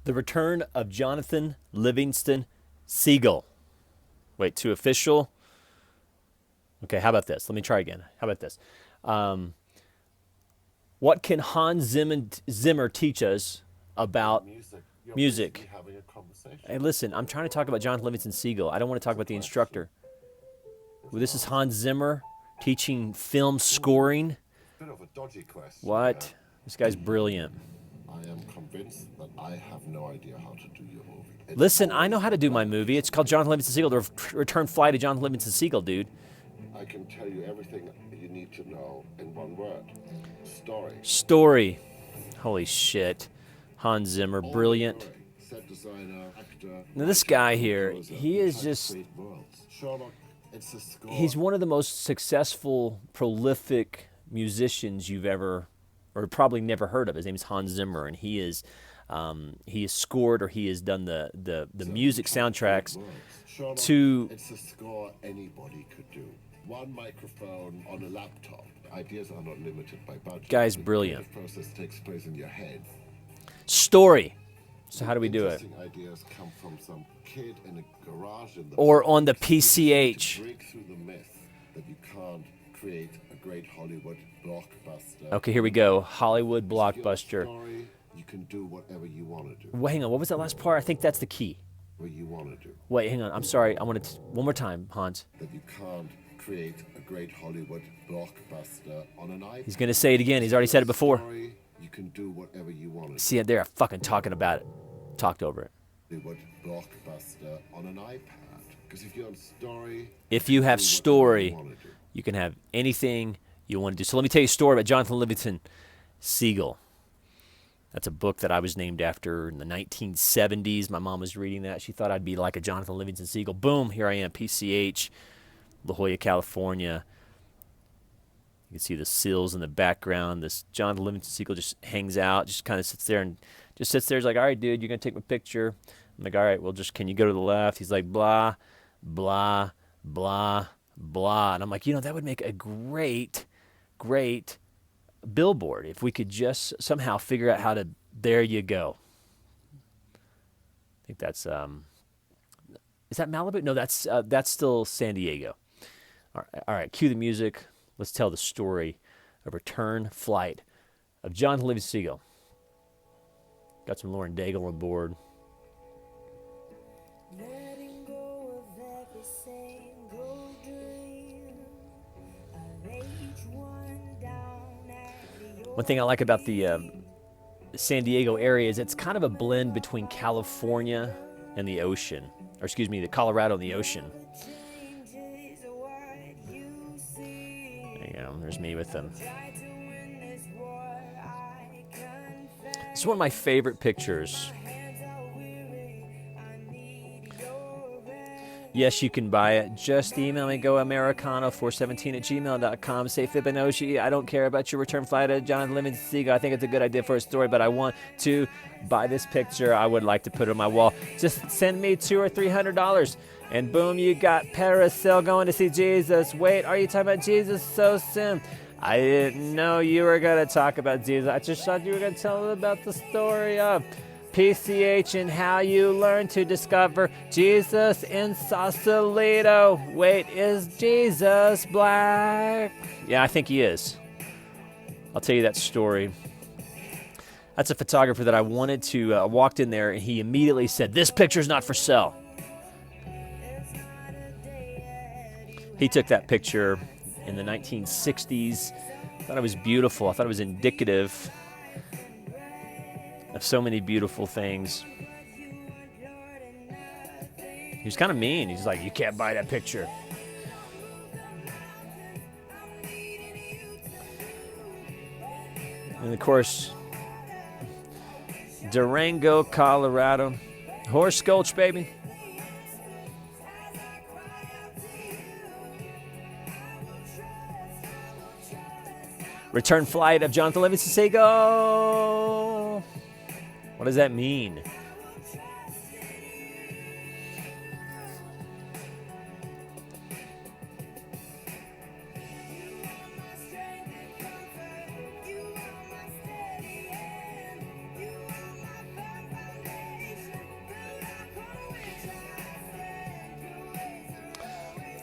The return of Jonathan Livingston Seagull. Wait, to official. Okay, how about this? Let me try again. How about this? Um, what can Hans Zimmer teach us about Music. You're music? basically having a conversation. Hey, listen, I'm trying to talk about Jonathan Livingston Seagull. I don't want to talk about the instructor. Well, this is Hans Zimmer teaching film scoring. Bit of a dodgy question. What? This guy's brilliant. I am convinced that I have no idea how to do your movie. Listen, I know how to do my movie. It's called Jonathan Livingston Seagull, The Return Flight of Jonathan Livingston Seagull, dude. I can tell you everything you need to know in one word. Story. Story. Holy shit. Hans Zimmer, brilliant. Set designer, actor. Now this guy here, he is just, Sherlock, it's a score. he's one of the most successful, prolific musicians you've ever, or probably never heard of. His name is Hans Zimmer, and he has scored, or he has done the music soundtracks Sherlock, to. it's a score anybody could do. One microphone on a laptop. Ideas are not limited by budget. Guy's The brilliant. creative process takes place in your head. Story. So how do we do it? Interesting ideas come from some kid in a garage in the Or on the to PCH. break through the myth that you can't create a great Hollywood blockbuster. Okay, here we go. Hollywood If you have a blockbuster. story, you can do whatever you want to do. Wait, hang on. What was that last part? I think that's the key. What you want to do. Wait, hang on. I'm sorry. I want to one more time, Hans. That you can't create a great Hollywood blockbuster on an iPad. He's gonna say it again. He's already said it before. Story, you can do whatever you want to See it there? Fucking talking about it. Talked over it. do. Hollywood blockbuster on an iPad. Because if you have story, If you have do whatever story, you want to do. you can have anything you want to do. So let me tell you a story about Jonathan Livingston Seagull. That's a book that I was named after in the 1970s. My mom was reading that. She thought I'd be like a Jonathan Livingston Seagull. Boom, here I am, PCH, La Jolla, California. You can see the seals in the background. This Jonathan Livingston Seagull just hangs out, just kind of sits there and just sits there. He's like, all right, dude, you're going to take my picture. I'm like, all right, well, just can you go to the left? He's like, blah, blah, blah, blah. And I'm like, that would make a great, great billboard if we could just somehow figure out how to. There you go. I think that's is that Malibu? No, that's still San Diego. All right, cue the music. Let's tell the story of Return Flight of Jonathan Livingston Seagull. Got some Lauren Daigle on board. Letting go of every single dream. I lay each one down at the One thing I like about the San Diego area is it's kind of a blend between California and the ocean, or excuse me, the Colorado and the ocean. changes what you see. There you go. There's me with them. Try to win this war, I confess. It's one of my favorite pictures. Hands are weary, I need your rest. Yes, you can buy it. Just email me, goamericano417@gmail.com. Say Fibonacci. I don't care about your return flight of Jonathan Livingston Seagull. I think it's a good idea for a story, but I want to buy this picture. I would like to put it on my wall. Just send me $200 or $300. And boom, you got Parasail going to see Jesus. Wait, are you talking about Jesus so soon? I didn't know you were going to talk about Jesus. I just thought you were going to tell them about the story of PCH and how you learn to discover Jesus in Sausalito. Wait, is Jesus black? Yeah, I think he is. I'll tell you that story. That's a photographer that I wanted to, walked in there and he immediately said, this picture's not for sale. He took that picture in the 1960s. I thought it was beautiful. I thought it was indicative of so many beautiful things. He was kind of mean. He's like, you can't buy that picture. And of course, Durango, Colorado. Horse Gulch, baby. Return flight of Jonathan Livingston Seagull. What does that mean?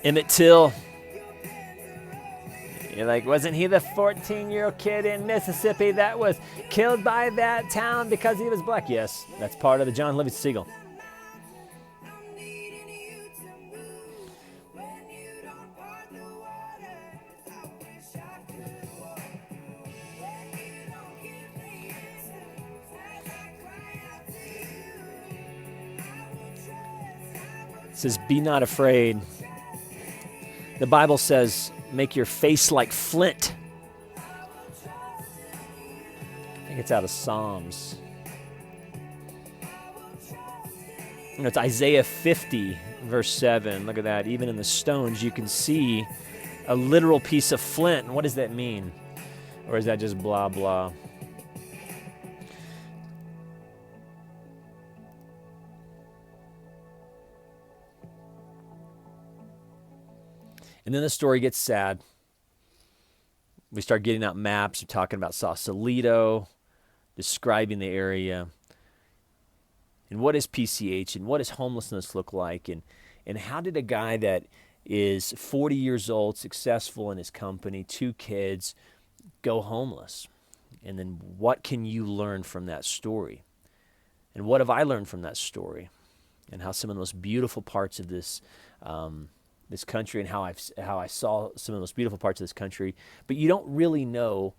Emmett Till. You're like, wasn't he the 14-year-old kid in Mississippi that was killed by that town because he was black? Yes, that's part of the John Livingston Seagull. It says, be not afraid. The Bible says, make your face like flint. I think it's out of Psalms. And it's Isaiah 50, verse 7. Look at that. Even in the stones, you can see a literal piece of flint. And what does that mean? Or is that just blah, blah? And then the story gets sad. We start getting out maps. We're talking about Sausalito, describing the area. And what is PCH? And what does homelessness look like? And how did a guy that is 40 years old, successful in his company, 2 kids, go homeless? And then what can you learn from that story? And what have I learned from that story? And how some of the most beautiful parts of this this country, and how I saw some of the most beautiful parts of this country. But you don't really know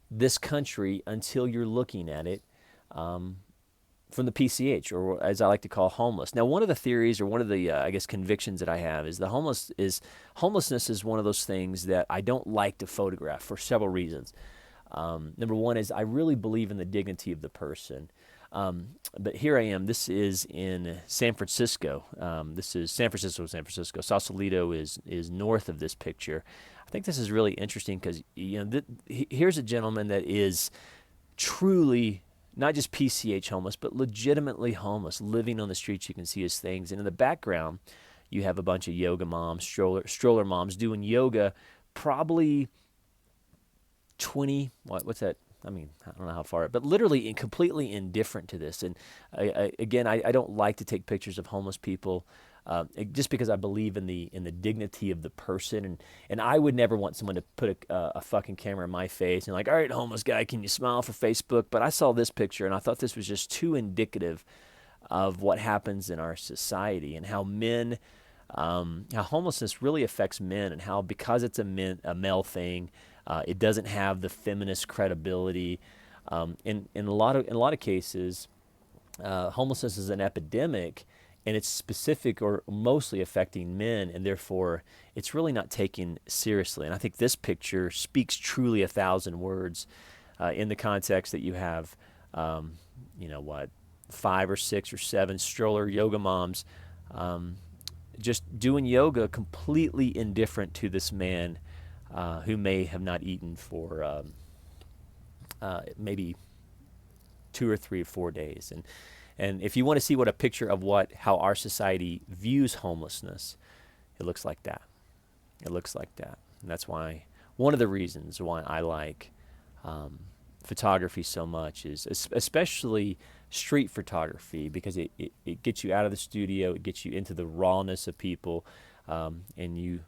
this country until you're looking at it from the PCH, or as I like to call, homeless. Now, one of the theories, or one of the I guess convictions that I have, is homelessness is one of those things that I don't like to photograph for several reasons. Number one is I really believe in the dignity of the person. But here I am. This is in San Francisco. This is San Francisco. Sausalito is north of this picture. I think this is really interesting because here's a gentleman that is truly not just PCH homeless, but legitimately homeless, living on the streets. You can see his things, and in the background, you have a bunch of yoga moms, stroller moms doing yoga. Probably 20. What's that? I mean, I don't know how far, but literally completely indifferent to this. And I don't like to take pictures of homeless people just because I believe in the dignity of the person. And I would never want someone to put a fucking camera in my face and like, all right, homeless guy, can you smile for Facebook? But I saw this picture and I thought this was just too indicative of what happens in our society and how how homelessness really affects men, and how, because it's a male thing, it doesn't have the feminist credibility. In a lot of cases, homelessness is an epidemic, and it's specific or mostly affecting men, and therefore it's really not taken seriously. And I think this picture speaks truly 1,000 words in the context that you have, 5 or 6 or 7 stroller yoga moms just doing yoga, completely indifferent to this man who may have not eaten for maybe 2 or 3 or 4 days. And if you want to see what a picture of how our society views homelessness, it looks like that. It looks like that. And that's why, one of the reasons why I like photography so much is especially street photography, because it gets you out of the studio, it gets you into the rawness of people, and you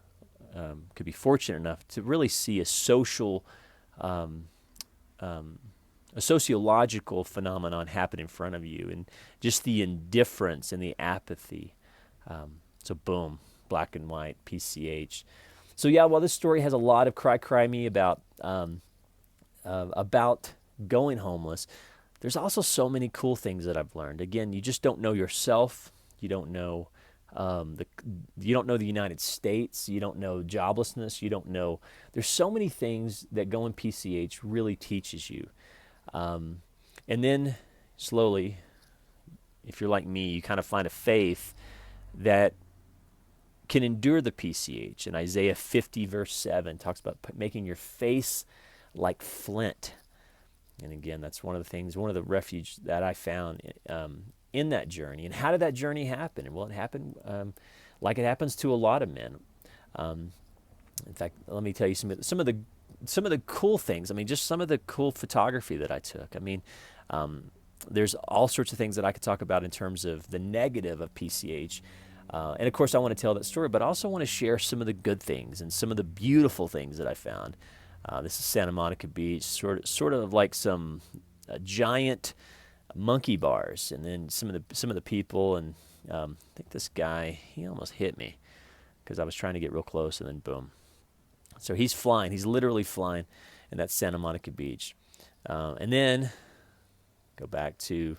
could be fortunate enough to really see a sociological phenomenon happen in front of you, and just the indifference and the apathy. So boom, black and white, PCH. So yeah, while this story has a lot of cry me about going homeless, there's also so many cool things that I've learned. Again, you just don't know yourself. You don't know the United States. You don't know joblessness. You don't know. There's so many things that going PCH really teaches you. And then slowly, if you're like me, you kind of find a faith that can endure the PCH. And Isaiah 50 verse 7 talks about making your face like flint. And again, that's one of the refuge that I found in that journey. And how did that journey happen? Well, it happened like it happens to a lot of men. In fact, let me tell you some of the cool things. I mean, just some of the cool photography that I took. I mean, there's all sorts of things that I could talk about in terms of the negative of PCH. And of course, I want to tell that story, but I also want to share some of the good things and some of the beautiful things that I found. This is Santa Monica Beach, sort of like some giant monkey bars, and then some of the people, and I think this guy, he almost hit me because I was trying to get real close, and then boom. So he's flying. He's literally flying, and that's Santa Monica Beach. And then go back to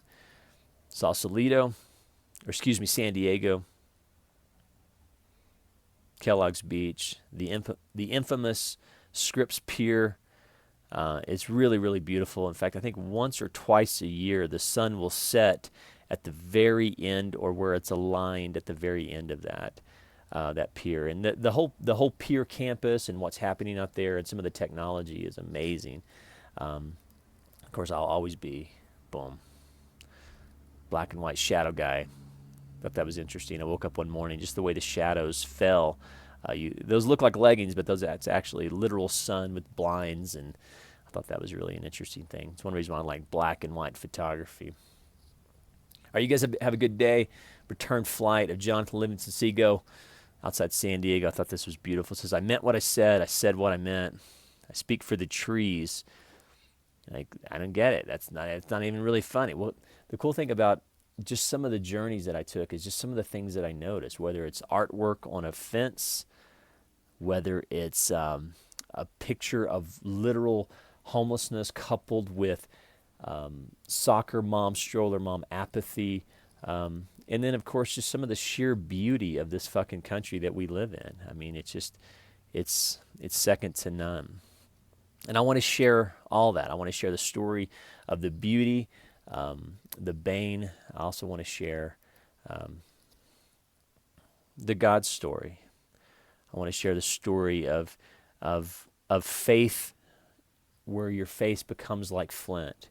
Sausalito, or excuse me, San Diego, Kellogg's Beach, the infamous Scripps Pier. It's really, really beautiful. In fact, I think once or twice a year, the sun will set at the very end, or where it's aligned at the very end of that pier. And the whole pier campus and what's happening out there, and some of the technology is amazing. Of course, I'll always be, boom, black and white shadow guy. Thought that was interesting. I woke up one morning, just the way the shadows fell. Those look like leggings, but that's actually literal sun with blinds, and I thought that was really an interesting thing. It's one reason why I like black and white photography. All right, you guys have a good day. Return flight of Jonathan Livingston Seagull outside San Diego. I thought this was beautiful. It says, I meant what I said what I meant. I speak for the trees. Like, I don't get it. It's not even really funny. Well, the cool thing about just some of the journeys that I took is just some of the things that I noticed, whether it's artwork on a fence, whether it's a picture of literal homelessness coupled with soccer mom, stroller mom apathy, and then of course just some of the sheer beauty of this fucking country that we live in. I mean, it's second to none. And I want to share all that. I want to share the story of the beauty, the bane. I also want to share the God story. I want to share the story of faith, where your face becomes like flint,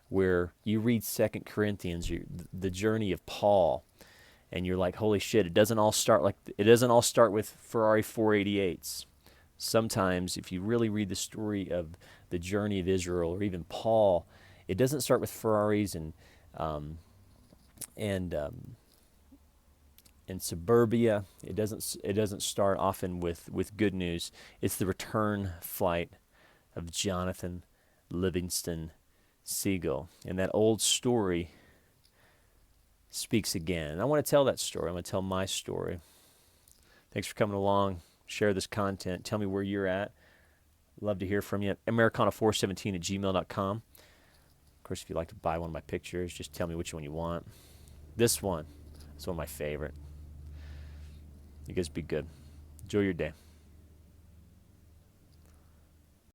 where you read 2 Corinthians, the journey of Paul, and you're like, holy shit! It doesn't all start with Ferrari 488s. Sometimes, if you really read the story of the journey of Israel, or even Paul, it doesn't start with Ferraris and suburbia. It doesn't start often with good news. It's the return flight of Jonathan Livingston Seagull, and that old story speaks again. And I want to tell that story. I want to tell my story. Thanks for coming along. Share this content. Tell me where you're at. Love to hear from you. Americana417@gmail.com. Of course, if you'd like to buy one of my pictures, just tell me which one you want. This one is one of my favorite. You guys be good. Enjoy your day.